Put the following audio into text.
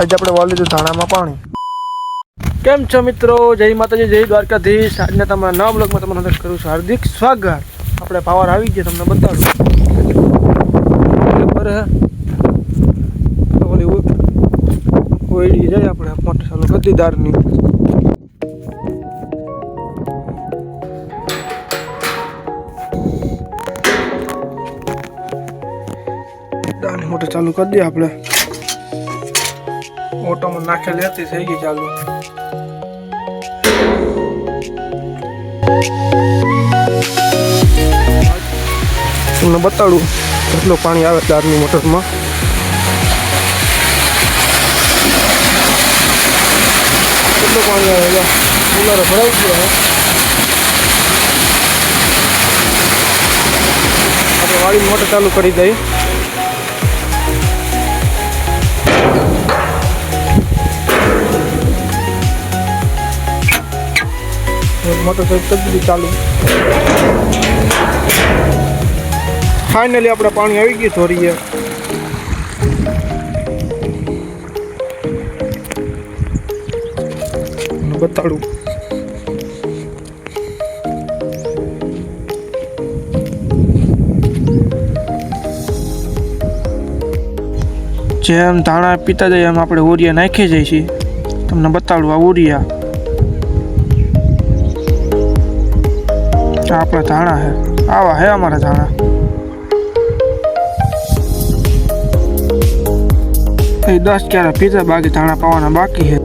आज આપણે વાલી તો ધાણામાં પાણી। કેમ છો મિત્રો? જય માતાજી, જય દ્વારકાધીશ। આજના તમારા નવા બ્લોગમાં તમારું કરું છું હાર્દિક સ્વાગત। આપણે પાવર આવી ગયા, તમને બતાડું બરાબર હે। ઓલી ઓઈડી જાય આપણે મોટર ચાલુ કરી દીધારની। દાની મોટર ચાલુ કરી દઈએ આપણે। ऑटो में नाखे लेती सही गई चालू। तुमने बताड़ू કેટલો પાણી આવે દારની મોટરમાં। કેટલો પાણી આવે છે, કુલર ભરાઈ ગયો છે। આપણે વાળી મોટર ચાલુ કરી દઈએ। मोटर कर दी चालू। फाइनली अपने पानी आई गई थोड़ी है। बताड़ू जेम धाणा पीता जाए एम आपणे ओरिया नाखी जाए छे। तमने बताड़ू आ ओरिया अपना धाणा है, आवा है हमारा धाणा। 10 क्यारा पीता, बाकी धाणा पावाना बाकी है।